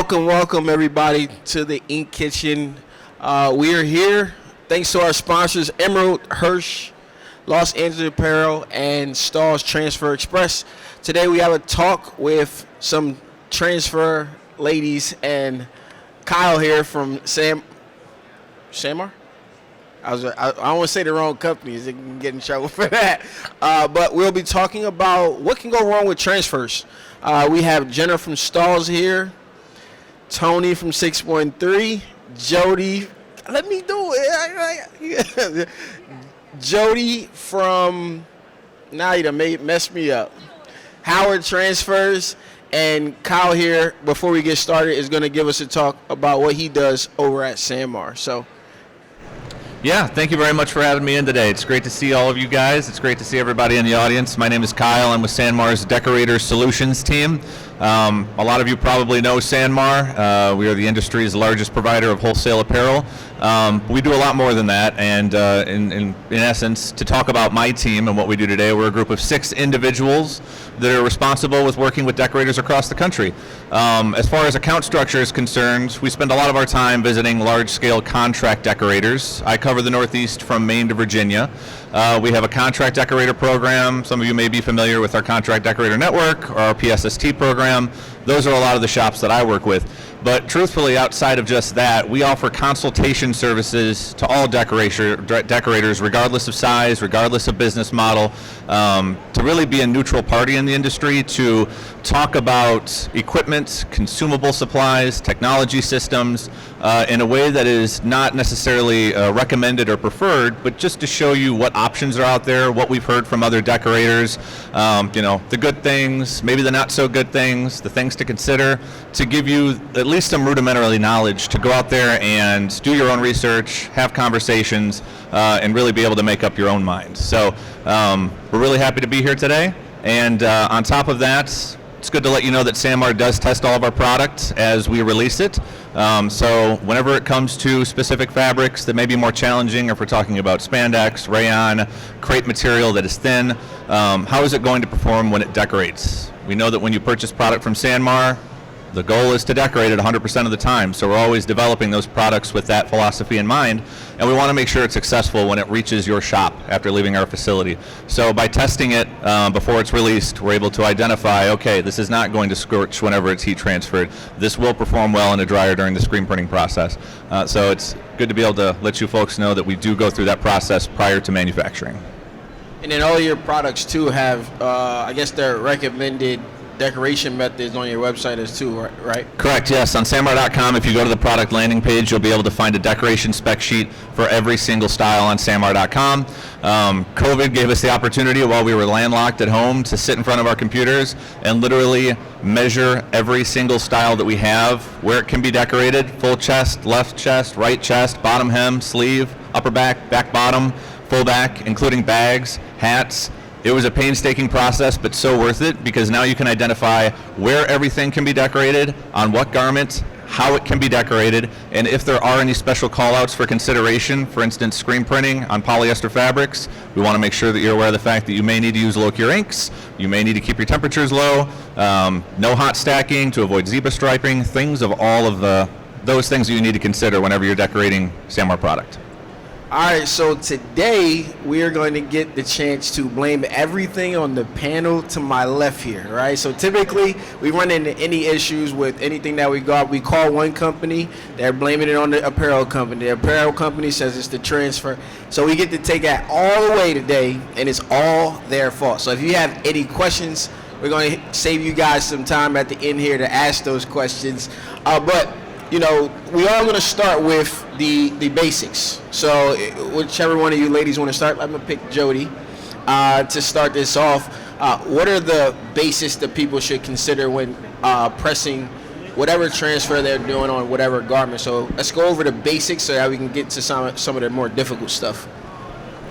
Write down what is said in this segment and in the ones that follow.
Welcome everybody to the Ink Kitchen. We are here thanks to our sponsors, Emerald, Hirsch, Los Angeles Apparel, and Stahls Transfer Express. Today we have a talk with some transfer ladies and Kyle here from Sanmar? I don't want to say the wrong companies. They can get in trouble for that. But we'll be talking about what can go wrong with transfers. We have Jenna from Stahls here, Toni from 613, Jody, let me do it. Jody from, now you done messed me up, Howard Transfers, and Kyle here, before we get started, is going to give us a talk about what he does over at Sanmar. So. Yeah, thank you very much for having me in today. It's great to see all of you guys. It's great to see everybody in the audience. My name is Kyle. I'm with Sanmar's Decorator Solutions team. A lot of you probably know Sanmar. We are the industry's largest provider of wholesale apparel. We do a lot more than that, and in essence, to talk about my team and what we do today, we're a group of 6 individuals that are responsible with working with decorators across the country. As far as account structure is concerned, we spend a lot of our time visiting large-scale contract decorators. I cover the Northeast from Maine to Virginia. We have a contract decorator program. Some of you may be familiar with our contract decorator network or our PSST program. Those are a lot of the shops that I work with. But truthfully, outside of just that, we offer consultation services to all decorators, regardless of size, regardless of business model, to really be a neutral party in the industry, to talk about equipment, consumable supplies, technology systems, in a way that is not necessarily recommended or preferred, but just to show you what options are out there, what we've heard from other decorators, the good things, maybe the not so good things, the things to consider, to give you at least some rudimentary knowledge to go out there and do your own research, have conversations, and really be able to make up your own mind. So we're really happy to be here today. And on top of that, it's good to let you know that Sanmar does test all of our products as we release it. So whenever it comes to specific fabrics that may be more challenging, or if we're talking about spandex, rayon, crepe material that is thin, how is it going to perform when it decorates? We know that when you purchase product from Sanmar, the goal is to decorate it 100% of the time. So we're always developing those products with that philosophy in mind, and we want to make sure it's successful when it reaches your shop after leaving our facility. So by testing it before it's released, we're able to identify, okay, this is not going to scorch whenever it's heat transferred. This will perform well in a dryer during the screen printing process. So it's good to be able to let you folks know that we do go through that process prior to manufacturing. And then all your products too have, I guess, their recommended decoration methods on your website as too, right? Correct, yes. On Sanmar.com, if you go to the product landing page, you'll be able to find a decoration spec sheet for every single style on Sanmar.com. COVID gave us the opportunity while we were landlocked at home to sit in front of our computers and literally measure every single style that we have, where it can be decorated, full chest, left chest, right chest, bottom hem, sleeve, upper back, back bottom, full back, including bags, hats. It was a painstaking process, but so worth it, because now you can identify where everything can be decorated, on what garment, how it can be decorated, and if there are any special call-outs for consideration, for instance, screen printing on polyester fabrics, we want to make sure that you're aware of the fact that you may need to use low-cure inks, you may need to keep your temperatures low, no hot stacking to avoid zebra striping, things of all of those things that you need to consider whenever you're decorating Sanmar product. All right, so today we are going to get the chance to blame everything on the panel to my left here, right? So typically we run into any issues with anything that we got. We call one company, they're blaming it on the apparel company. The apparel company says it's the transfer. So we get to take that all the way today, and it's all their fault. So if you have any questions, we're going to save you guys some time at the end here to ask those questions. But we are going to start with the basics. So whichever one of you ladies want to start, I'm going to pick Jody to start this off. What are the basics that people should consider when pressing whatever transfer they're doing on whatever garment? So let's go over the basics so that we can get to some of the more difficult stuff.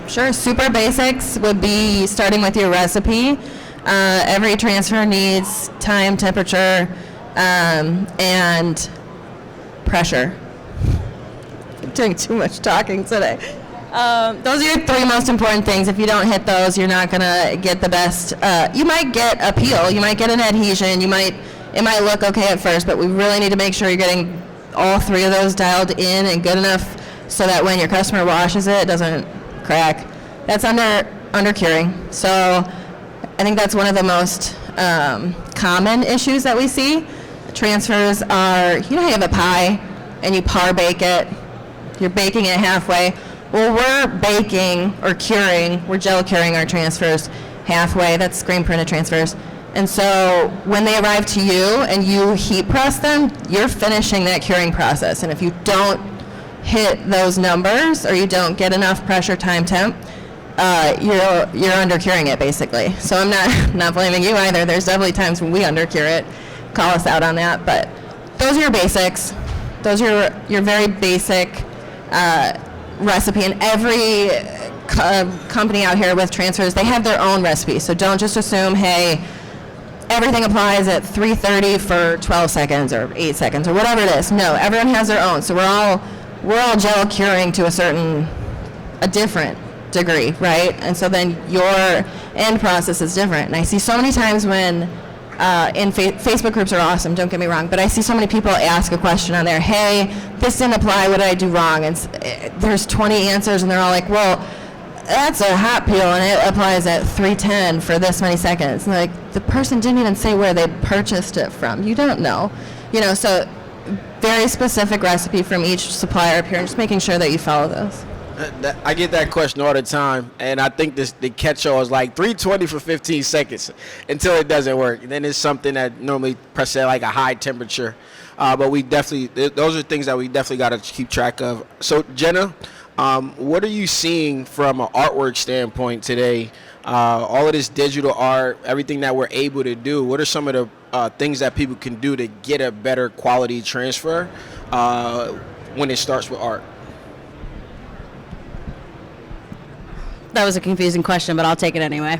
Sure. Super basics would be starting with your recipe. Every transfer needs time, temperature, and pressure. I'm doing too much talking today. Those are your 3 most important things. If you don't hit those, you're not going to get the best. You might get a peel, you might get an adhesion, you might it might look okay at first, but we really need to make sure you're getting all 3 of those dialed in and good enough so that when your customer washes it, it doesn't crack. That's under curing. So I think that's one of the most common issues that we see. Transfers are, you have a pie and you par bake it. You're baking it halfway. Well, we're baking or curing, we're gel curing our transfers halfway. That's screen printed transfers. And so when they arrive to you and you heat press them, you're finishing that curing process. And if you don't hit those numbers or you don't get enough pressure, time, temp, you're under curing it basically. So I'm not blaming you either. There's definitely times when we under cure it. Call us out on that. But those are your basics. Those are your very basic recipe. And every company out here with transfers, they have their own recipe. So don't just assume, hey, everything applies at 3:30 for 12 seconds or 8 seconds or whatever it is. No, everyone has their own. So we're all gel curing to a different degree, right? And so then your end process is different. And I see so many times when Facebook groups are awesome, don't get me wrong, but I see so many people ask a question on there, hey, this didn't apply, what did I do wrong? And there's 20 answers and they're all like, well, that's a hot peel and it applies at 310 for this many seconds. And like, the person didn't even say where they purchased it from. You don't know. So very specific recipe from each supplier up here, and just making sure that you follow those. I get that question all the time, and I think the catch-all is like 320 for 15 seconds until it doesn't work. And then it's something that normally press at like a high temperature. But we definitely, those are things that we definitely got to keep track of. So Jenna, what are you seeing from an artwork standpoint today? All of this digital art, everything that we're able to do, what are some of the things that people can do to get a better quality transfer when it starts with art? That was a confusing question, but I'll take it anyway.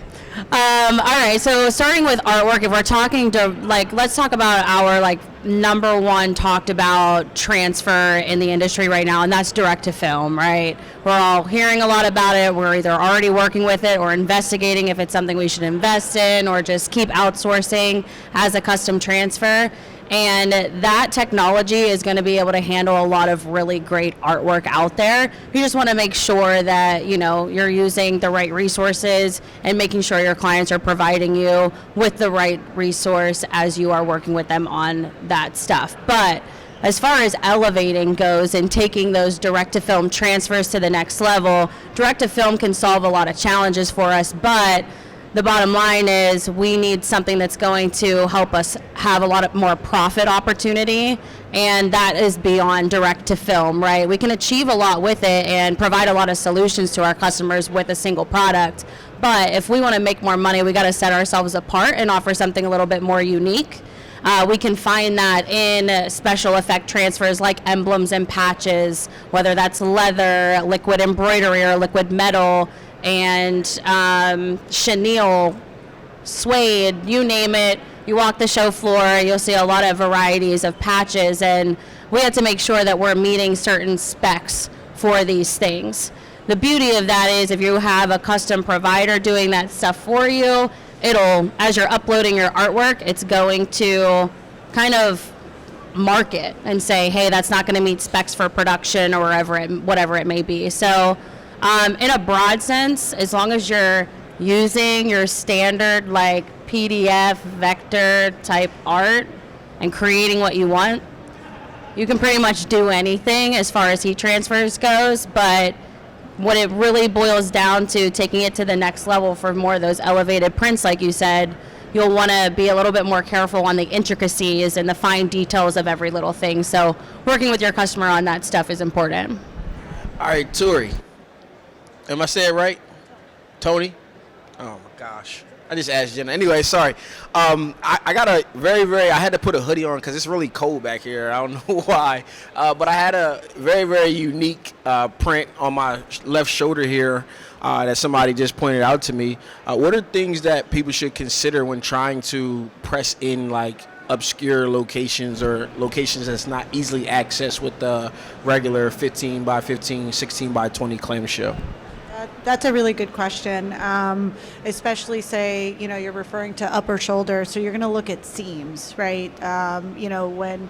All right, so starting with artwork, if we're talking to, let's talk about our, number one talked about transfer in the industry right now, and that's direct to film, right? We're all hearing a lot about it. We're either already working with it or investigating if it's something we should invest in or just keep outsourcing as a custom transfer. And that technology is going to be able to handle a lot of really great artwork out there. You just want to make sure that, you're using the right resources and making sure your clients are providing you with the right resource as you are working with them on that stuff. But as far as elevating goes and taking those direct-to-film transfers to the next level, direct-to-film can solve a lot of challenges for us, but the bottom line is we need something that's going to help us have a lot more profit opportunity, and that is beyond direct to film, right? We can achieve a lot with it and provide a lot of solutions to our customers with a single product, but if we want to make more money, we got to set ourselves apart and offer something a little bit more unique. We can find that in special effect transfers like emblems and patches, whether that's leather, liquid embroidery, or liquid metal, and chenille, suede, you name it. You walk the show floor, you'll see a lot of varieties of patches, and we have to make sure that we're meeting certain specs for these things. The beauty of that is if you have a custom provider doing that stuff for you, it'll, as you're uploading your artwork, it's going to kind of mark it and say, hey, that's not going to meet specs for production or whatever it may be. So in a broad sense, as long as you're using your standard PDF vector type art and creating what you want, you can pretty much do anything as far as heat transfers goes. But what it really boils down to, taking it to the next level for more of those elevated prints, like you said, you'll want to be a little bit more careful on the intricacies and the fine details of every little thing. So working with your customer on that stuff is important. All right, Tori. Am I saying it right? Tony? Oh my gosh. I just asked Jenna. Anyway, sorry. I got a I had to put a hoodie on because it's really cold back here. I don't know why. But I had a very, very unique print on my left shoulder here that somebody just pointed out to me. What are things that people should consider when trying to press in obscure locations or locations that's not easily accessed with the regular 15 by 15, 16 by 20 clamshell? That's a really good question, especially say, you're referring to upper shoulder, so you're going to look at seams, right? When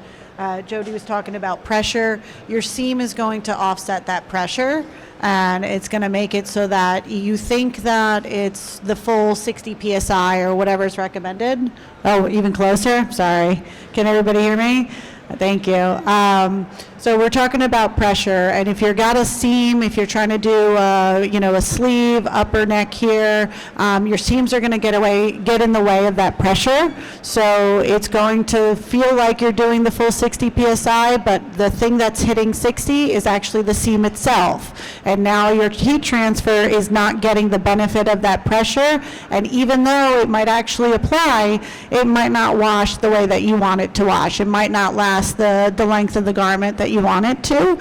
Jody was talking about pressure, your seam is going to offset that pressure, and it's going to make it so that you think that it's the full 60 PSI or whatever is recommended. Oh, even closer? Sorry. Can everybody hear me? Thank you. So we're talking about pressure, and if you've got a seam, if you're trying to do, a sleeve, upper neck here, your seams are going to get in the way of that pressure. So it's going to feel like you're doing the full 60 psi, but the thing that's hitting 60 is actually the seam itself. And now your heat transfer is not getting the benefit of that pressure, and even though it might actually apply, it might not wash the way that you want it to wash. It might not last the length of the garment that you want it to.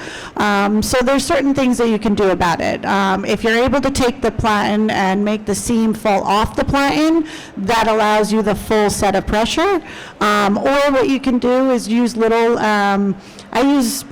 So there's certain things that you can do about it. If you're able to take the platen and make the seam fall off the platen, that allows you the full set of pressure. Or what you can do is use little, I use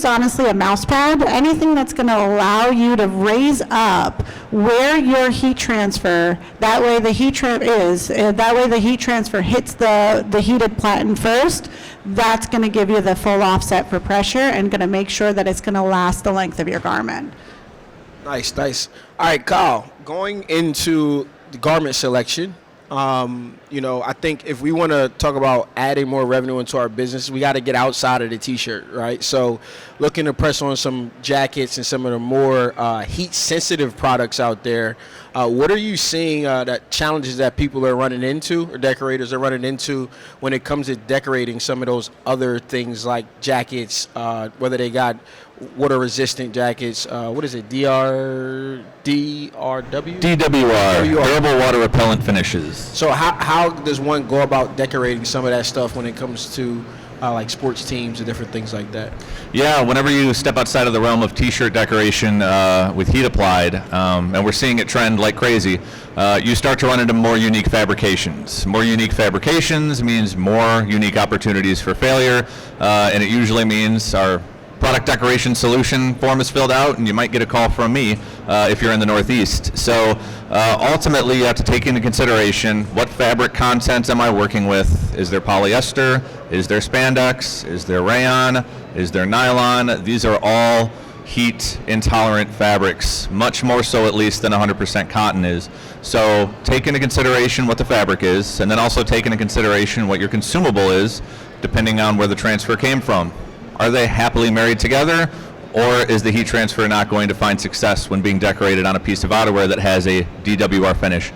honestly a mouse pad, anything that's going to allow you to raise up where your heat transfer, that way the heat transfer hits the heated platen first. That's going to give you the full offset for pressure and going to make sure that it's going to last the length of your garment. Nice. All right, Kyle, going into the garment selection, I think if we want to talk about adding more revenue into our business, we got to get outside of the T-shirt, right? So looking to press on some jackets and some of the more heat-sensitive products out there. What are you seeing that challenges that people are running into or decorators are running into when it comes to decorating some of those other things like jackets, whether they got water-resistant jackets, what is it, DRW? DWR, durable water repellent finishes. So how does one go about decorating some of that stuff when it comes to like sports teams and different things like that? Yeah, whenever you step outside of the realm of T-shirt decoration with heat applied, and we're seeing it trend like crazy, you start to run into more unique fabrications. More unique fabrications means more unique opportunities for failure, and it usually means our product decoration solution form is filled out, and you might get a call from me if you're in the Northeast. So ultimately, you have to take into consideration what fabric content am I working with? Is there polyester? Is there spandex? Is there rayon? Is there nylon? These are all heat-intolerant fabrics, much more so at least than 100% cotton is. So take into consideration what the fabric is, and then also take into consideration what your consumable is, depending on where the transfer came from. Are they happily married together, or is the heat transfer not going to find success when being decorated on a piece of outerwear that has a DWR finish?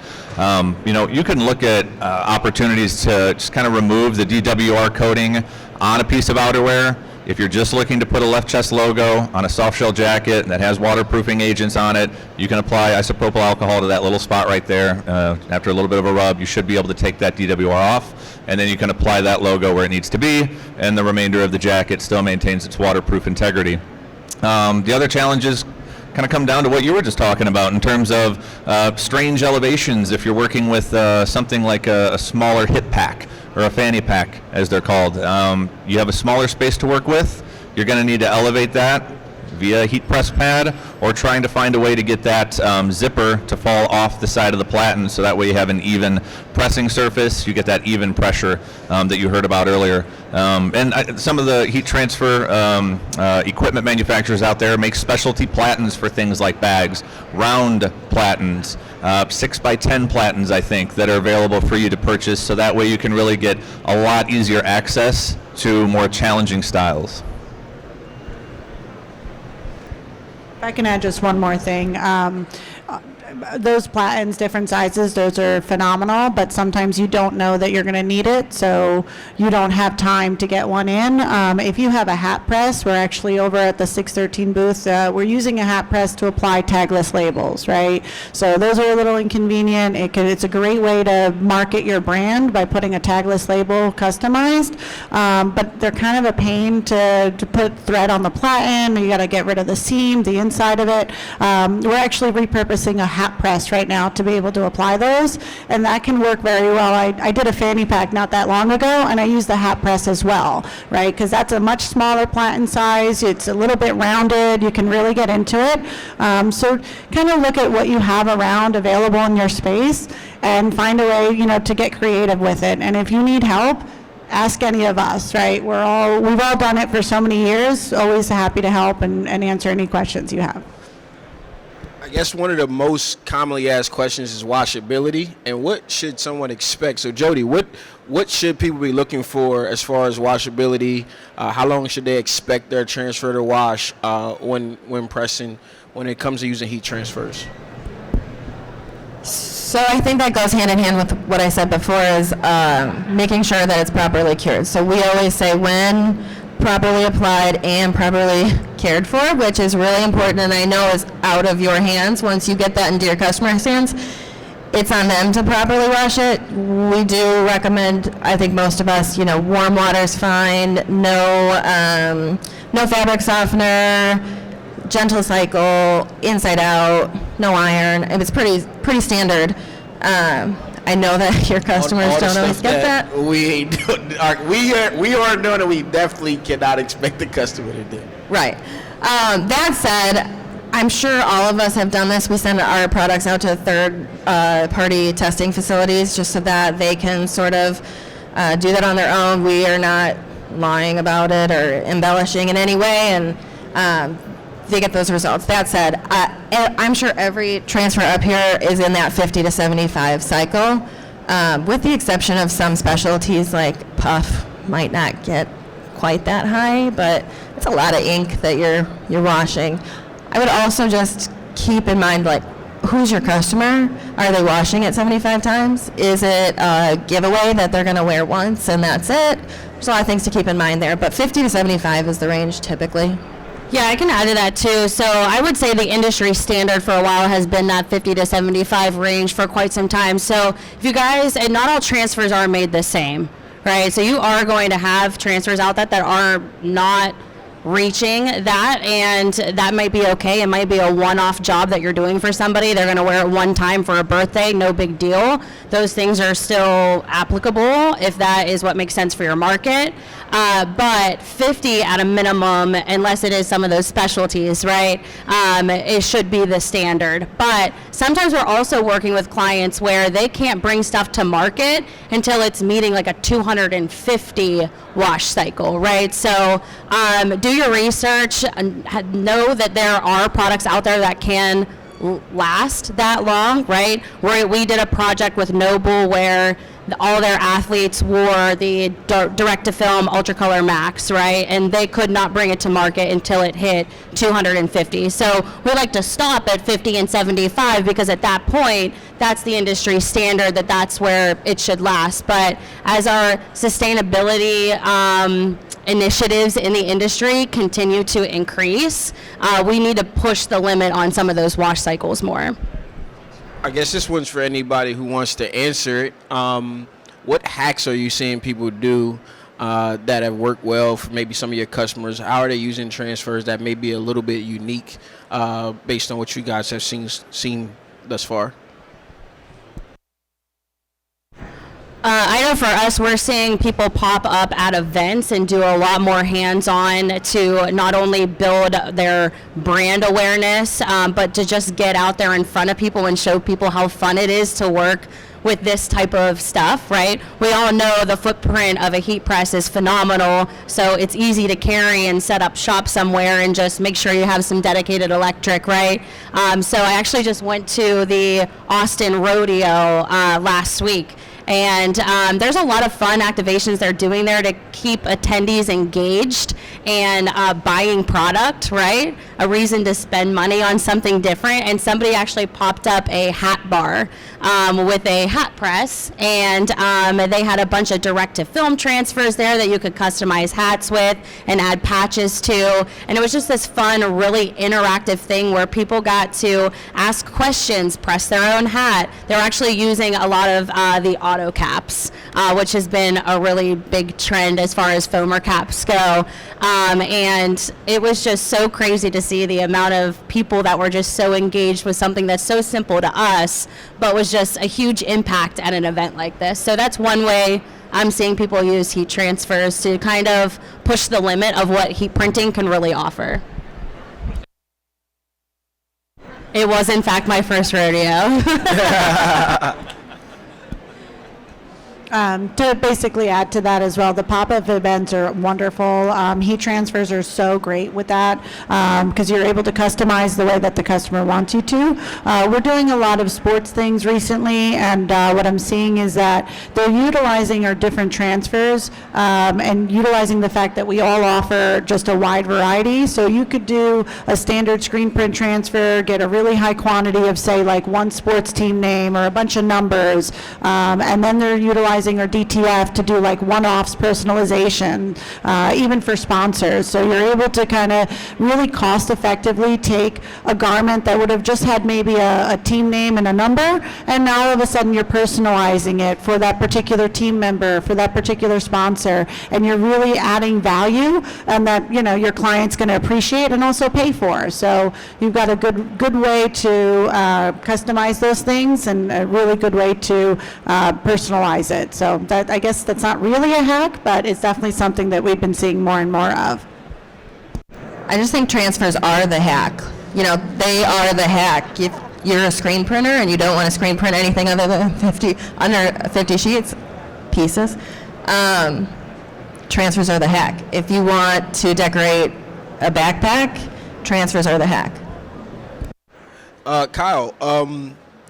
You can look at opportunities to just kind of remove the DWR coating on a piece of outerwear. If you're just looking to put a left chest logo on a soft shell jacket that has waterproofing agents on it, you can apply isopropyl alcohol to that little spot right there. After a little bit of a rub, you should be able to take that DWR off, and then you can apply that logo where it needs to be, and the remainder of the jacket still maintains its waterproof integrity. The other challenges kind of come down to what you were just talking about in terms of strange elevations. If you're working with something like a smaller hip pack or a fanny pack, as they're called, you have a smaller space to work with. You're going to need to elevate that via a heat press pad, or trying to find a way to get that zipper to fall off the side of the platen, so that way you have an even pressing surface, you get that even pressure that you heard about earlier. Some of the heat transfer equipment manufacturers out there make specialty platens for things like bags, round platens, 6x10 platens, I think, that are available for you to purchase, so that way you can really get a lot easier access to more challenging styles. If I can add just one more thing. Those platens, different sizes, those are phenomenal, but sometimes you don't know that you're going to need it, so you don't have time to get one in. If you have a hat press, we're actually over at the 613 booth, we're using a hat press to apply tagless labels, right? So those are a little inconvenient. It's a great way to market your brand by putting a tagless label customized, but they're kind of a pain to put thread on the platen. You got to get rid of the seam, the inside of it. We're actually repurposing repurposing a hat press right now to be able to apply those, and that can work very well. I did a fanny pack not that long ago, and I used the hat press as well, right? Because that's a much smaller platen size. It's a little bit rounded. You can really get into it. So kind of look at what you have around available in your space and find a way, to get creative with it. And if you need help, ask any of us, right? We've all done it for so many years. Always happy to help and answer any questions you have. I guess one of the most commonly asked questions is washability, and what should someone expect? So Jody, what should people be looking for as far as washability? How long should they expect their transfer to wash when pressing, when it comes to using heat transfers? So I think that goes hand in hand with what I said before, is making sure that it's properly cured. So we always say when properly applied and properly cared for, which is really important, and I know is out of your hands. Once you get that into your customer's hands, it's on them to properly wash it. We do recommend, I think most of us, warm water's fine, no fabric softener, gentle cycle, inside out, no iron. It's pretty standard. I know that your customers don't always get that. We aren't doing it. We definitely cannot expect the customer to do. Right. That said, I'm sure all of us have done this. We send our products out to third-party testing facilities just so that they can sort of do that on their own. We are not lying about it or embellishing in any way, and they get those results. That said, I'm sure every transfer up here is in that 50 to 75 cycle, with the exception of some specialties like puff might not get quite that high, but it's a lot of ink that you're washing. I would also just keep in mind, who's your customer? Are they washing it 75 times? Is it a giveaway that they're going to wear once and that's it? There's a lot of things to keep in mind there, but 50 to 75 is the range typically. Yeah, I can add to that too. So I would say the industry standard for a while has been that 50 to 75 range for quite some time. So if you guys, and not all transfers are made the same, right? So you are going to have transfers out that are not reaching that, and that might be okay. It might be a one-off job that you're doing for somebody. They're going to wear it one time for a birthday, no big deal. Those things are still applicable if that is what makes sense for your market. But 50 at a minimum, unless it is some of those specialties, right? It should be the standard. But sometimes we're also working with clients where they can't bring stuff to market until it's meeting like a 250 wash cycle, right? So do your research and know that there are products out there that can last that long, right? We did a project with Noble where all their athletes wore the direct-to-film Ultra Color Max, right? And they could not bring it to market until it hit 250. So we like to stop at 50 and 75 because at that point, that's the industry standard, that's where it should last. But as our sustainability initiatives in the industry continue to increase, we need to push the limit on some of those wash cycles more. I guess this one's for anybody who wants to answer it. What hacks are you seeing people do that have worked well for maybe some of your customers? How are they using transfers that may be a little bit unique based on what you guys have seen thus far? I know for us, we're seeing people pop up at events and do a lot more hands-on to not only build their brand awareness, but to just get out there in front of people and show people how fun it is to work with this type of stuff, right? We all know the footprint of a heat press is phenomenal, so it's easy to carry and set up shop somewhere and just make sure you have some dedicated electric, right? So I actually just went to the Austin Rodeo last week. And there's a lot of fun activations they're doing there to keep attendees engaged and buying product, right? A reason to spend money on something different. And somebody actually popped up a hat bar with a hat press, and they had a bunch of direct-to-film transfers there that you could customize hats with and add patches to. And it was just this fun, really interactive thing where people got to ask questions, press their own hat. They were actually using a lot of the auto caps, which has been a really big trend as far as foamer caps go. And it was just so crazy to see the amount of people that were just so engaged with something that's so simple to us, but was just a huge impact at an event like this. So that's one way I'm seeing people use heat transfers to kind of push the limit of what heat printing can really offer. It was, in fact, my first rodeo. To basically add to that as well, the pop-up events are wonderful. Heat transfers are so great with that because you're able to customize the way that the customer wants you to. We're doing a lot of sports things recently, and what I'm seeing is that they're utilizing our different transfers and utilizing the fact that we all offer just a wide variety. So you could do a standard screen print transfer, get a really high quantity of, say, like one sports team name or a bunch of numbers, and then they're utilizing our DTF to do like one-offs personalization, even for sponsors. So you're able to kind of really cost effectively take a garment that would have just had maybe a team name and a number, and now all of a sudden you're personalizing it for that particular team member, for that particular sponsor, and you're really adding value and that, you know, your client's going to appreciate and also pay for. So you've got a good way to customize those things and a really good way to personalize it. So that, I guess that's not really a hack, but it's definitely something that we've been seeing more and more of. I just think transfers are the hack. You know, they are the hack. If you're a screen printer and you don't want to screen print anything other than under 50 pieces, transfers are the hack. If you want to decorate a backpack, transfers are the hack. Kyle,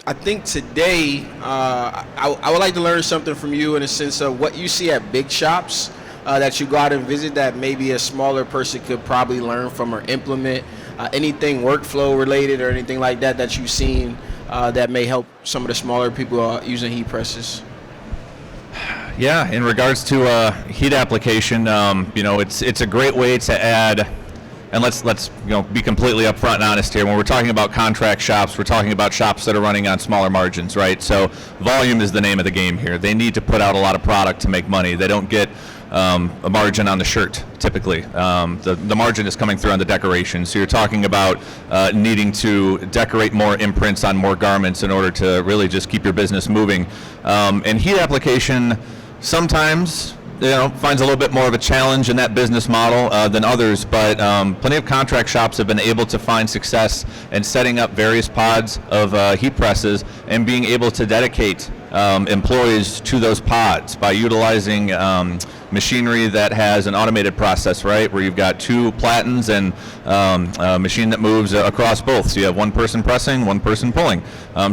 I think today I would like to learn something from you in a sense of what you see at big shops that you go out and visit that maybe a smaller person could probably learn from or implement. Anything workflow related or anything like that that you've seen that may help some of the smaller people using heat presses? Yeah, in regards to heat application, you know, it's a great way to add. And let's you know, be completely upfront and honest here. When we're talking about contract shops, we're talking about shops that are running on smaller margins, right? So volume is the name of the game here. They need to put out a lot of product to make money. They don't get a margin on the shirt typically. The margin is coming through on the decoration. So you're talking about needing to decorate more imprints on more garments in order to really just keep your business moving. And heat application sometimes, you know, finds a little bit more of a challenge in that business model than others, but plenty of contract shops have been able to find success in setting up various pods of heat presses and being able to dedicate employees to those pods by utilizing machinery that has an automated process, right, where you've got two platens and a machine that moves across both. So you have one person pressing, one person pulling,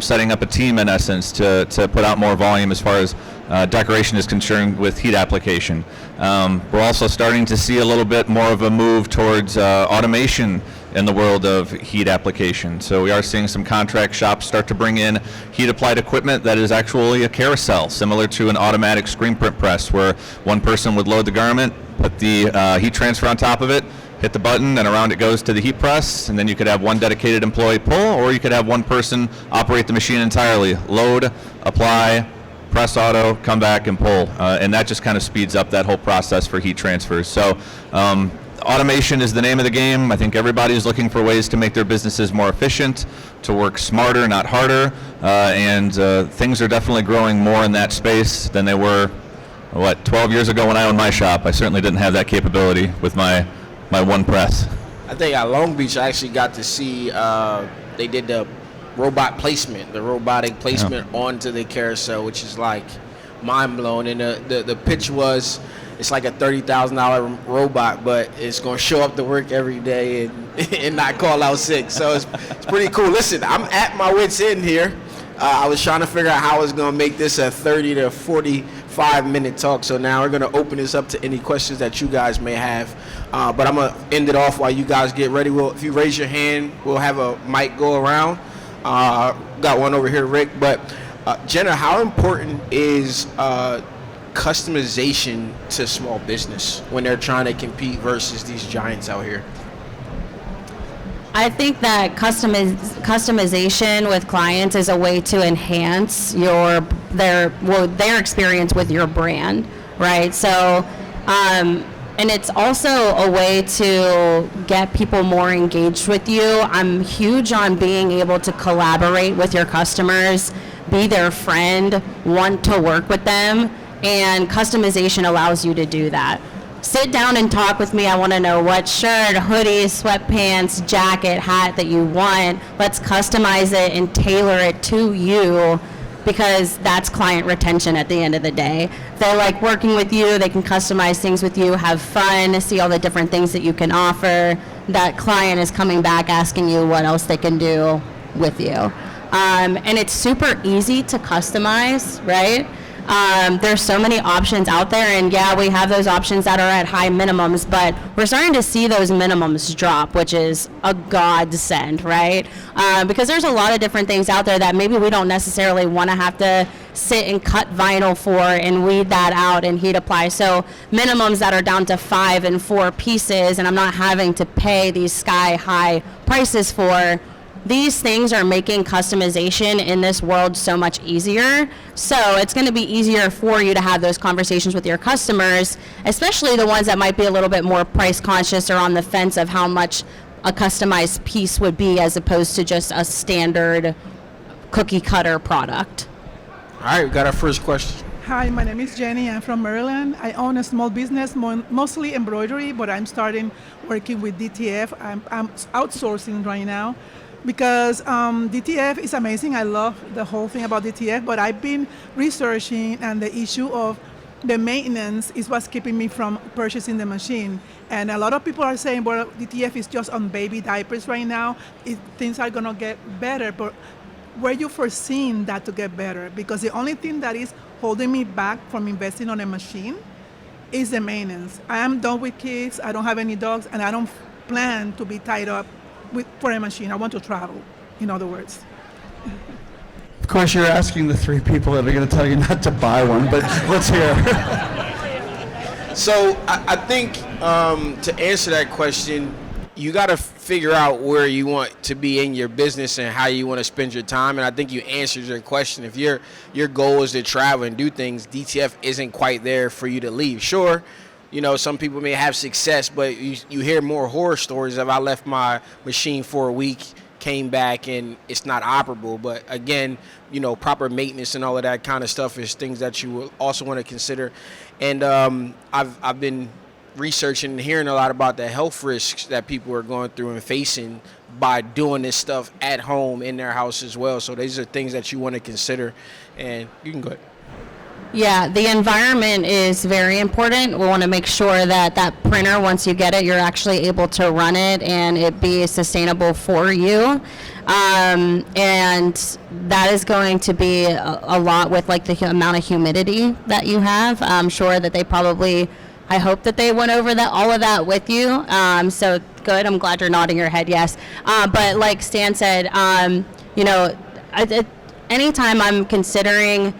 setting up a team in essence to put out more volume as far as decoration is concerned with heat application. We're also starting to see a little bit more of a move towards automation in the world of heat application. So we are seeing some contract shops start to bring in heat applied equipment that is actually a carousel, similar to an automatic screen print press, where one person would load the garment, put the heat transfer on top of it, hit the button, and around it goes to the heat press, and then you could have one dedicated employee pull, or you could have one person operate the machine entirely, load, apply, press auto, come back and pull, and that just kind of speeds up that whole process for heat transfers. So automation is the name of the game. I think everybody is looking for ways to make their businesses more efficient, to work smarter, not harder, and things are definitely growing more in that space than they were, 12 years ago when I owned my shop. I certainly didn't have that capability with my one press. I think at Long Beach I actually got to see they did the robotic placement onto the carousel, which is like mind blowing. And the pitch was, it's like a $30,000 robot, but it's going to show up to work every day and not call out sick. So it's pretty cool. Listen, I'm at my wit's end here. I was trying to figure out how I was going to make this a 30 to 45-minute talk. So now we're going to open this up to any questions that you guys may have. But I'm going to end it off while you guys get ready. If you raise your hand, we'll have a mic go around. Got one over here, Rick. But Jenna, how important is customization to small business when they're trying to compete versus these giants out here? I think that customization with clients is a way to enhance your their experience with your brand, right? So, and it's also a way to get people more engaged with you. I'm huge on being able to collaborate with your customers, be their friend, want to work with them, and customization allows you to do that. Sit down and talk with me. I want to know what shirt, hoodie, sweatpants, jacket, hat that you want. Let's customize it and tailor it to you, because that's client retention at the end of the day. They like working with you, they can customize things with you, have fun, see all the different things that you can offer. That client is coming back asking you what else they can do with you. And it's super easy to customize, right? There's so many options out there, and yeah, we have those options that are at high minimums, but we're starting to see those minimums drop, which is a godsend, right? Because there's a lot of different things out there that maybe we don't necessarily want to have to sit and cut vinyl for and weed that out and heat apply. So minimums that are down to 5 and 4 pieces, and I'm not having to pay these sky high prices for. These things are making customization in this world so much easier. So it's going to be easier for you to have those conversations with your customers, especially the ones that might be a little bit more price conscious or on the fence of how much a customized piece would be as opposed to just a standard cookie cutter product. All right, we got our first question. Hi, my name is Jenny. I'm from Maryland. I own a small business, mostly embroidery, but I'm starting working with DTF. I'm outsourcing right now, because DTF is amazing. I love the whole thing about DTF, but I've been researching, and the issue of the maintenance is what's keeping me from purchasing the machine. And a lot of people are saying, well, DTF is just on baby diapers right now. Things are gonna get better, but were you foreseeing that to get better? Because the only thing that is holding me back from investing on a machine is the maintenance. I am done with kids, I don't have any dogs, and I don't plan to be tied up for a machine. I want to travel, in other words. Of course, you're asking the 3 people that are going to tell you not to buy one, but let's hear. So I think to answer that question, you got to figure out where you want to be in your business and how you want to spend your time. And I think you answered your question. If your goal is to travel and do things, DTF isn't quite there for you to leave. Sure, you know, some people may have success, but you hear more horror stories of I left my machine for a week, came back, and it's not operable. But again, you know, proper maintenance and all of that kind of stuff is things that you will also want to consider. And I've been researching and hearing a lot about the health risks that people are going through and facing by doing this stuff at home in their house as well. So these are things that you want to consider, and you can go ahead. Yeah, the environment is very important. We want to make sure that that printer, once you get it, you're actually able to run it and it be sustainable for you. And that is going to be a lot with like the amount of humidity that you have. I'm sure that they probably, I hope that they went over that all of that with you. So good. I'm glad you're nodding your head. Yes. But like Stan said, you know, anytime I'm considering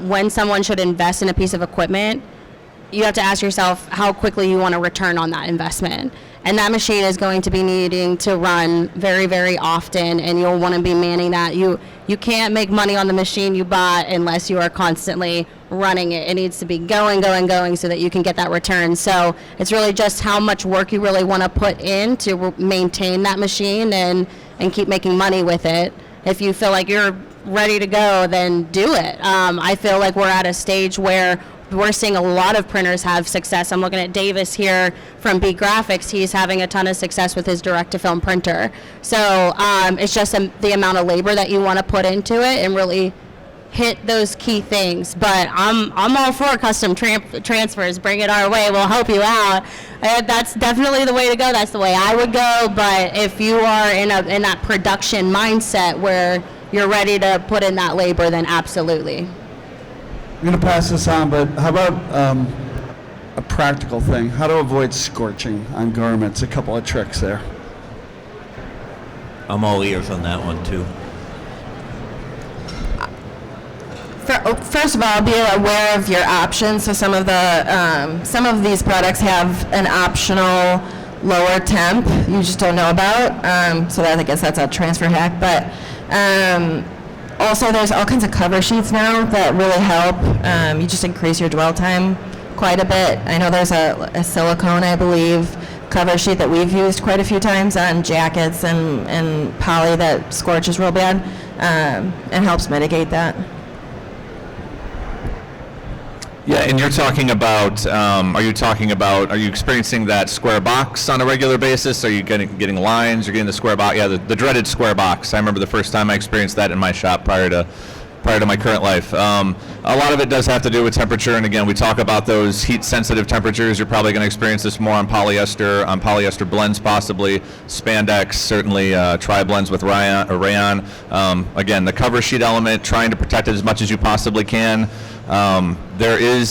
when someone should invest in a piece of equipment, you have to ask yourself how quickly you want to return on that investment. And that machine is going to be needing to run very, very often, and you'll want to be manning that. You can't make money on the machine you bought unless you are constantly running it. It needs to be going so that you can get that return. So it's really just how much work you really want to put in to maintain that machine and keep making money with it. If you feel like you're ready to go, then do it. I feel like we're at a stage where we're seeing a lot of printers have success. I'm looking at Davis here from B Graphics. He's having a ton of success with his direct-to-film printer. So it's just the amount of labor that you want to put into it and really hit those key things. But I'm all for custom transfers. Bring it our way. We'll help you out. That's definitely the way to go. That's the way I would go. But if you are in that production mindset where you're ready to put in that labor, then absolutely. I'm going to pass this on, but how about a practical thing? How to avoid scorching on garments? A couple of tricks there. I'm all ears on that one too. First of all, be aware of your options. So some of these products have an optional lower temp you just don't know about. So I guess that's a transfer hack. But Also, there's all kinds of cover sheets now that really help. You just increase your dwell time quite a bit. I know there's a silicone, I believe, cover sheet that we've used quite a few times on jackets and poly that scorches real bad, and helps mitigate that. Yeah, and you're talking about, are you experiencing that square box on a regular basis? Are you getting lines? You're getting the square box? Yeah, the dreaded square box. I remember the first time I experienced that in my shop prior to my current life. A lot of it does have to do with temperature, and again, we talk about those heat-sensitive temperatures. You're probably going to experience this more on polyester blends possibly, spandex, certainly tri-blends with rayon. Again, the cover sheet element, trying to protect it as much as you possibly can. There is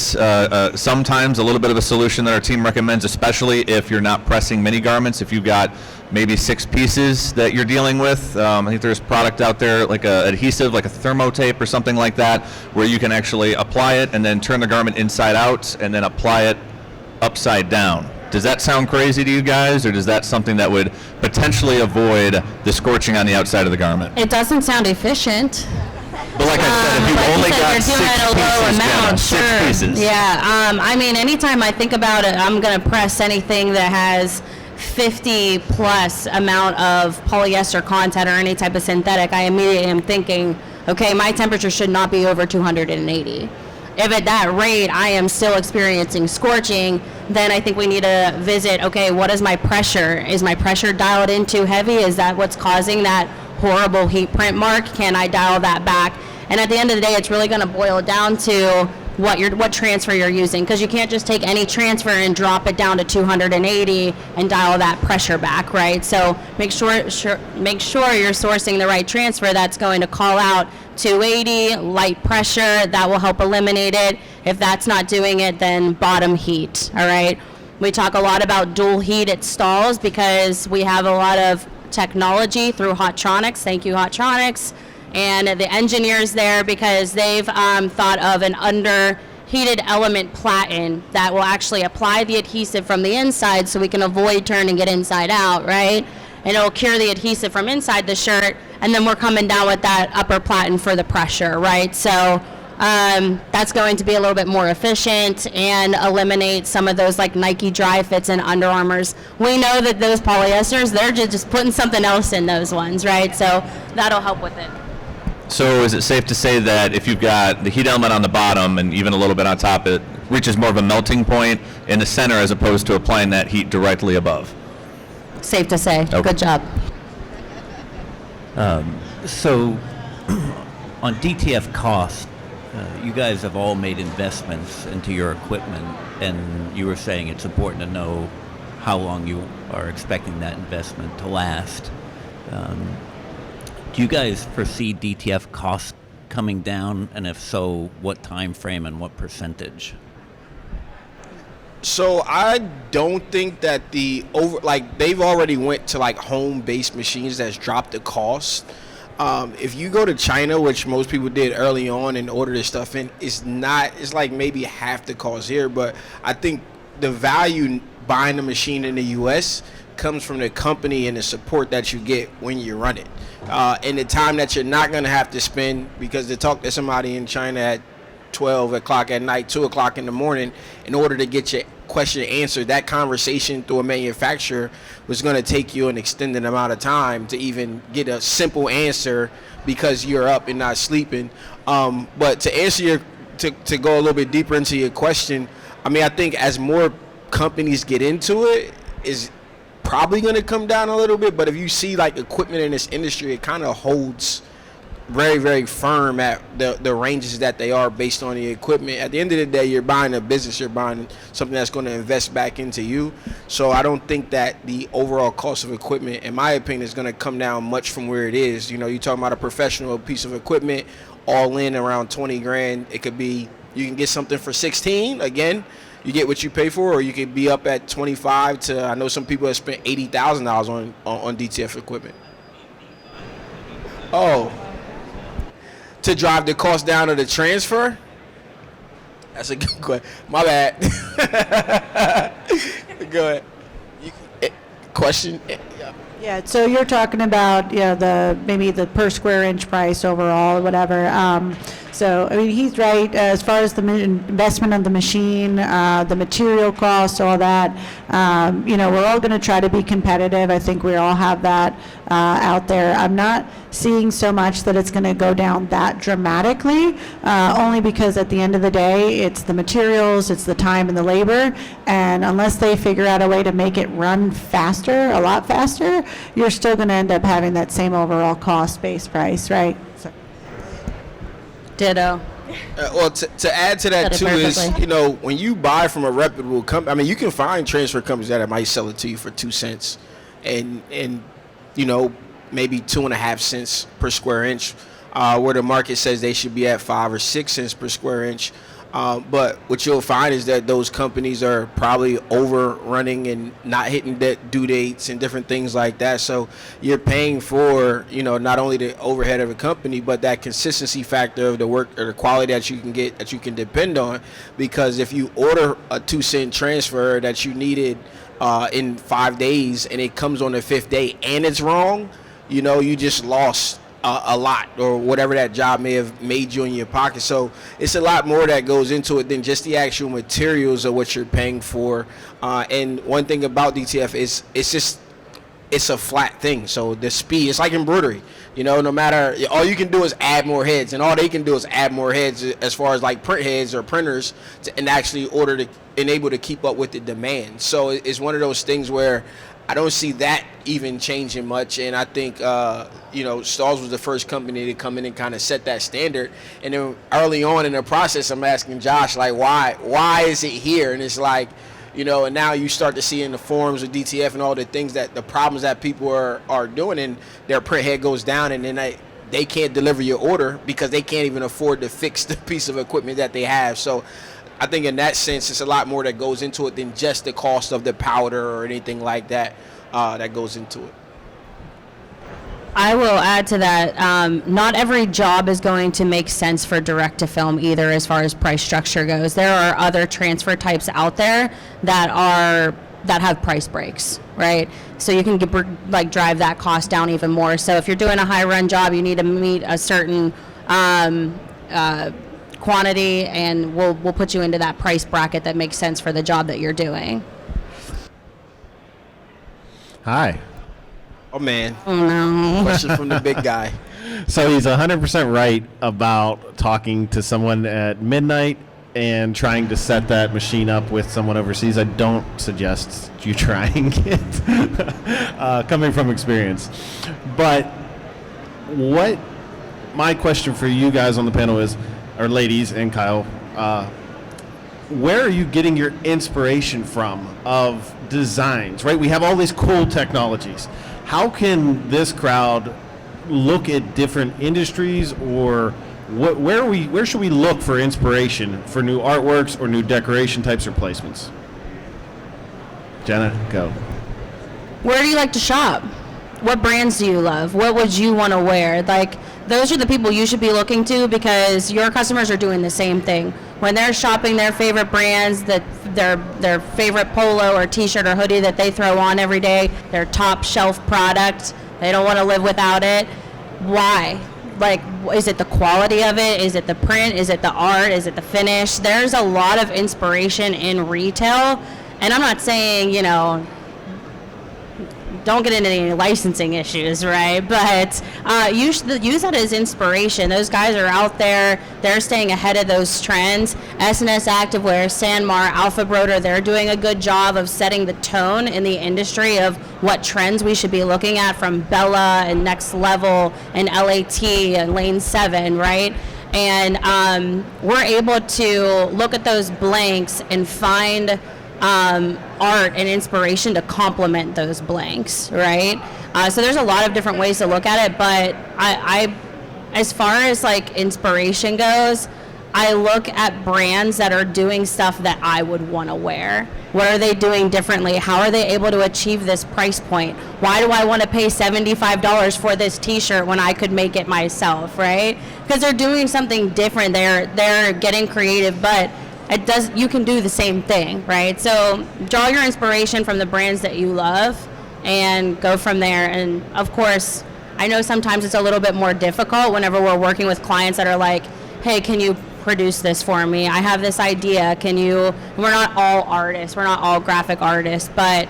sometimes a little bit of a solution that our team recommends, especially if you're not pressing mini garments. If you've got maybe 6 pieces that you're dealing with, I think there's product out there like a adhesive, like a thermotape or something like that, where you can actually apply it and then turn the garment inside out and then apply it upside down. Does that sound crazy to you guys, or is that something that would potentially avoid the scorching on the outside of the garment? It doesn't sound efficient. But like I said, if you've only got 6 pieces, Jenna, 6 pieces. Yeah, I mean, anytime I think about it, I'm going to press anything that has 50 plus amount of polyester content or any type of synthetic. I immediately am thinking, okay, my temperature should not be over 280. If at that rate I am still experiencing scorching, then I think we need to visit, okay, what is my pressure? Is my pressure dialed in too heavy? Is that what's causing that horrible heat print mark? Can I dial that back? And at the end of the day, it's really going to boil down to what transfer you're using, because you can't just take any transfer and drop it down to 280 and dial that pressure back, right? So make sure you're sourcing the right transfer that's going to call out 280, light pressure. That will help eliminate it. If that's not doing it, then bottom heat, all right? We talk a lot about dual heat at Stahls because we have a lot of technology through Hottronics. Thank you, Hottronics. And the engineers there, because they've thought of an underheated element platen that will actually apply the adhesive from the inside so we can avoid turning it inside out, right? And it'll cure the adhesive from inside the shirt, and then we're coming down with that upper platen for the pressure, right? So that's going to be a little bit more efficient and eliminate some of those like Nike dry fits and Under Armours. We know that those polyesters, they're just putting something else in those ones, right? So that'll help with it. So is it safe to say that if you've got the heat element on the bottom and even a little bit on top, it reaches more of a melting point in the center as opposed to applying that heat directly above? Safe to say. Okay. Good job. So on DTF cost, you guys have all made investments into your equipment, and you were saying it's important to know how long you are expecting that investment to last. Do you guys foresee DTF costs coming down, and if so, what time frame and what percentage? So I don't think that they've already went to like home-based machines that's dropped the cost. If you go to China, which most people did early on and order this stuff in, it's like maybe half the cost here, but I think the value buying the machine in the US comes from the company and the support that you get when you run it. And the time that you're not going to have to spend, because to talk to somebody in China at 12 o'clock at night, 2 o'clock in the morning, in order to get your question answered, that conversation through a manufacturer was going to take you an extended amount of time to even get a simple answer because you're up and not sleeping. But to answer to go a little bit deeper into your question, I mean, I think as more companies get into it, is probably going to come down a little bit. But if you see like equipment in this industry, it kind of holds very, very firm at the ranges that they are based on the equipment. At the end of the day, you're buying a business, you're buying something that's going to invest back into you. So I don't think that the overall cost of equipment, in my opinion, is going to come down much from where it is. You know, you're talking about a professional piece of equipment, all in around 20 grand. It could be, you can get something for 16, again, you get what you pay for, or you could be up at 25 to, I know some people have spent $80,000 on DTF equipment. Oh. To drive the cost down of the transfer? That's a good question. My bad. Go ahead. Question? Yeah, so you're talking about, maybe the per square inch price overall or whatever. So, I mean, he's right as far as the investment of the machine, the material cost, all that. We're all going to try to be competitive. I think we all have that out there. I'm not seeing so much that it's going to go down that dramatically, only because at the end of the day, it's the materials, it's the time and the labor, and unless they figure out a way to make it run faster, a lot faster, you're still going to end up having that same overall cost base price, right? So. Ditto. Well, to add to that Said it too is, perfectly. when you buy from a reputable company, I mean, you can find transfer companies that might sell it to you for 2 cents, and maybe 2.5 cents per square inch, where the market says they should be at 5 or 6 cents per square inch. But what you'll find is that those companies are probably overrunning and not hitting due dates and different things like that. So you're paying for, not only the overhead of a company, but that consistency factor of the work or the quality that you can get, that you can depend on. Because if you order a 2-cent transfer that you needed in 5 days and it comes on the 5th day and it's wrong, you just lost a lot, or whatever that job may have made you in your pocket. So it's a lot more that goes into it than just the actual materials of what you're paying for. And one thing about DTF is it's a flat thing. So the speed, it's like embroidery. No matter, all you can do is add more heads, and all they can do is add more heads as far as like print heads or printers, and actually able to keep up with the demand. So it's one of those things where I don't see that even changing much, and I think Stahls was the first company to come in and kind of set that standard. And then early on in the process, I'm asking Josh, like, why is it here? And it's like, and now you start to see in the forums of DTF and all the things the problems that people are doing, and their print head goes down, and then they can't deliver your order because they can't even afford to fix the piece of equipment that they have. So I think in that sense, it's a lot more that goes into it than just the cost of the powder or anything like that that goes into it. I will add to that, not every job is going to make sense for direct to film either as far as price structure goes. There are other transfer types out there that have price breaks, right? So you can drive that cost down even more. So if you're doing a high run job, you need to meet a certain quantity, and we'll put you into that price bracket that makes sense for the job that you're doing. Hi. Oh man. Oh no. Question from the big guy. So he's 100% right about talking to someone at midnight and trying to set that machine up with someone overseas. I don't suggest you trying it, coming from experience. But what my question for you guys on the panel is, or ladies and Kyle, where are you getting your inspiration from of designs, right? We have all these cool technologies. How can this crowd look at different industries, or where should we look for inspiration for new artworks or new decoration types or placements? Jenna, go. Where do you like to shop? What brands do you love? What would you want to wear? Those are the people you should be looking to, because your customers are doing the same thing. When they're shopping their favorite brands, their favorite polo or t-shirt or hoodie that they throw on every day, their top shelf product, they don't want to live without it. Why? Is it the quality of it? Is it the print? Is it the art? Is it the finish? There's a lot of inspiration in retail, and I'm not saying, don't get into any licensing issues, right? But use that as inspiration. Those guys are out there. They're staying ahead of those trends. S&S Activewear, Sanmar, AlphaBroder, they're doing a good job of setting the tone in the industry of what trends we should be looking at, from Bella and Next Level and LAT and Lane 7, right? And we're able to look at those blanks and find art and inspiration to complement those blanks, right? So there's a lot of different ways to look at it, but I as far as inspiration goes, I look at brands that are doing stuff that I would want to wear. What are they doing differently? How are they able to achieve this price point? Why do I want to pay $75 for this t-shirt when I could make it myself, right? Because they're doing something different. They're getting creative, but you can do the same thing, right? So draw your inspiration from the brands that you love and go from there. And of course, I know sometimes it's a little bit more difficult whenever we're working with clients that are like, hey, can you produce this for me? I have this idea. We're not all artists. We're not all graphic artists, but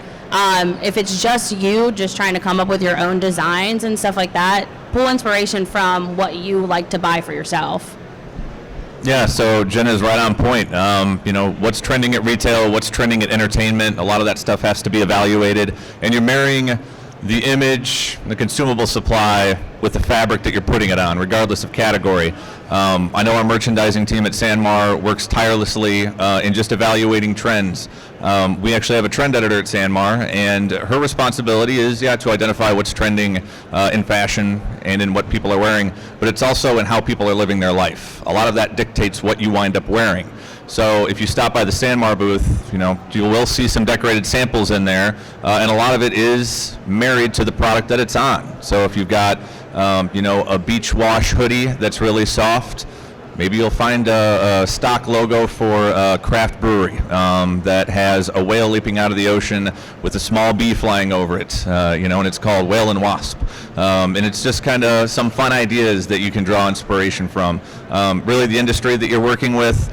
if it's just you just trying to come up with your own designs and stuff like that, pull inspiration from what you like to buy for yourself. Yeah, so Jenna is right on point. What's trending at retail, what's trending at entertainment, a lot of that stuff has to be evaluated, and you're marrying the image, the consumable supply with the fabric that you're putting it on, regardless of category. I know our merchandising team at Sanmar works tirelessly in just evaluating trends. We actually have a trend editor at Sanmar, and her responsibility is, to identify what's trending in fashion and in what people are wearing, but it's also in how people are living their life. A lot of that dictates what you wind up wearing. So if you stop by the Sanmar booth, you will see some decorated samples in there, and a lot of it is married to the product that it's on. So if you've got, a beach wash hoodie that's really soft, maybe you'll find a stock logo for a craft brewery that has a whale leaping out of the ocean with a small bee flying over it, and it's called Whale and Wasp. And it's just kind of some fun ideas that you can draw inspiration from. Really, the industry that you're working with,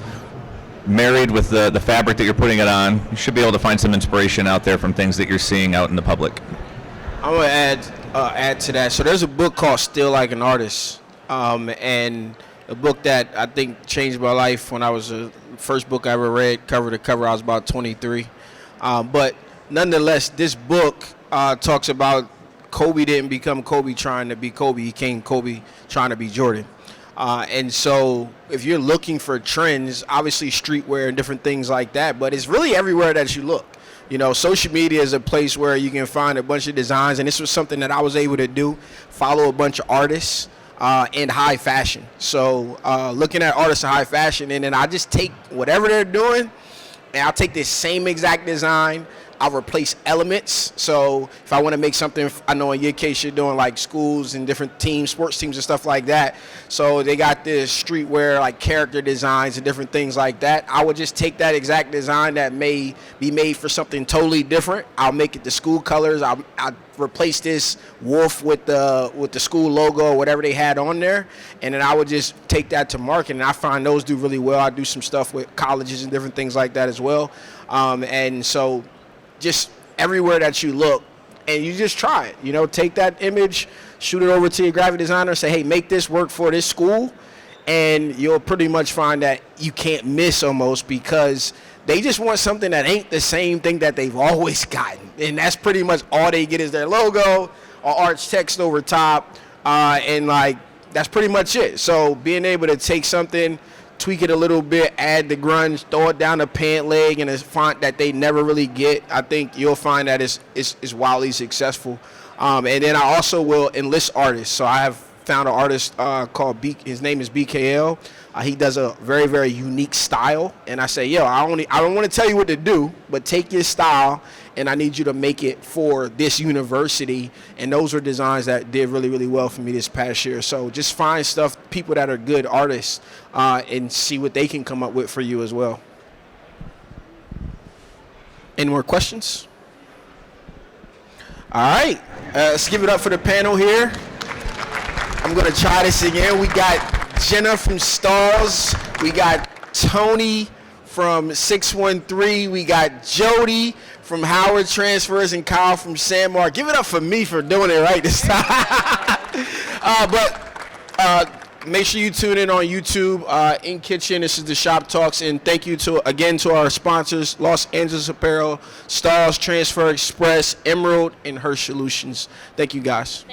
married with the fabric that you're putting it on, you should be able to find some inspiration out there from things that you're seeing out in the public. I'm going to add to that. So there's a book called Still Like an Artist, and a book that I think changed my life when I was the first book I ever read, cover to cover. I was about 23. But nonetheless, this book talks about Kobe didn't become Kobe trying to be Kobe. He became Kobe trying to be Jordan. And so if you're looking for trends, obviously streetwear and different things like that, but it's really everywhere that you look. Social media is a place where you can find a bunch of designs, and this was something that I was able to do, follow a bunch of artists in high fashion. So looking at artists in high fashion, and then I just take whatever they're doing, and I'll take this same exact design, I'll replace elements. So if I want to make something, I know in your case you're doing like schools and different teams, sports teams and stuff like that. So they got this streetwear like character designs and different things like that. I would just take that exact design that may be made for something totally different. I'll make it the school colors. I'll replace this wolf with the school logo or whatever they had on there, and then I would just take that to market, and I find those do really well. I do some stuff with colleges and different things like that as well. And so just everywhere that you look, and you just try it. Take that image, shoot it over to your graphic designer, say, hey, make this work for this school, and you'll pretty much find that you can't miss almost, because they just want something that ain't the same thing that they've always gotten. And that's pretty much all they get is their logo or arch text over top, and that's pretty much it. So being able to take something, tweak it a little bit, add the grunge, throw it down the pant leg in a font that they never really get, I think you'll find that it's wildly successful. And then I also will enlist artists. So I have found an artist called his name is BKL. He does a very, very unique style. And I say, I don't want to tell you what to do, but take your style, and I need you to make it for this university. And those are designs that did really, really well for me this past year. So just find people that are good artists, and see what they can come up with for you as well. Any more questions? All right, let's give it up for the panel here. I'm going to try this again. We got Jenna from Stahls. We got Toni from 613. We got Jody from Howard Transfers and Kyle from Sanmar. Give it up for me for doing it right this time. But make sure you tune in on YouTube. In Kitchen, this is the Shop Talks, and thank you again to our sponsors, Los Angeles Apparel, Stahls, Transfer Express, Emerald, and Hirsch Solutions. Thank you, guys.